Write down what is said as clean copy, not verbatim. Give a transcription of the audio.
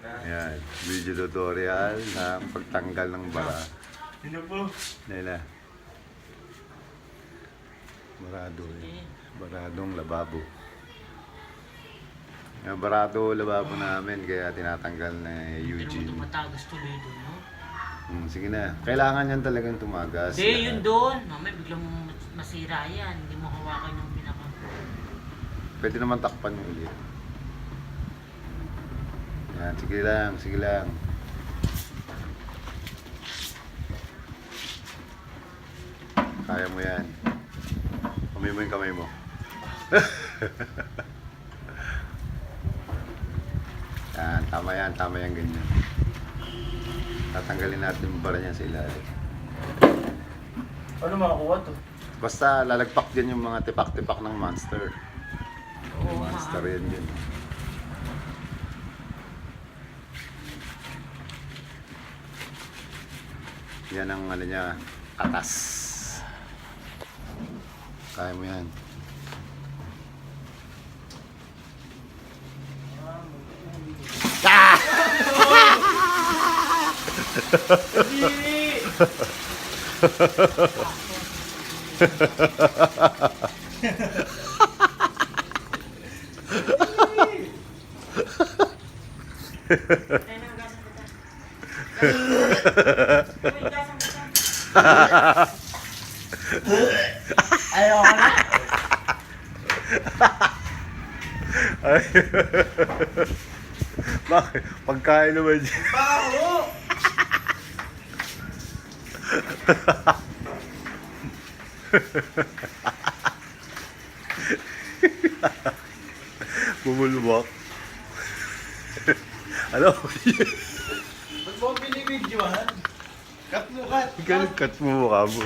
Ayan, video tutorial ng pagtanggal ng bara. Sino po? Nila. Barado eh. Baradong lababo. Yung barado lababo namin kaya tinatanggal na Eugene. Hindi naman tumatagas tuloy doon, no? Sige na. Kailangan yan talagang tumagas. Hindi, yun doon. Mamaya biglang masira yan. Hindi mo hawakan yung pinaka... Pwede naman takpan yung ulit. Yan, sige lang, sige lang. Kaya mo yan. Kamay mo yung kamay mo. Yan, tama yan ganyan. Tatanggalin natin yung bara niya sa ilalim. Ano makakuha to? Basta lalagpak din yung mga tipak-tipak ng monster. Oo, Monster yan yun. Yan ang ano niya, atas. Kaya mo yan. Ah! Ayaw ka na. Ay. Bakit? Pagkain naman dyan. Baho! Bumulwak. Ano? Ba't mo binibidyohan? Cut mo, cut! Cut mo mukha mo.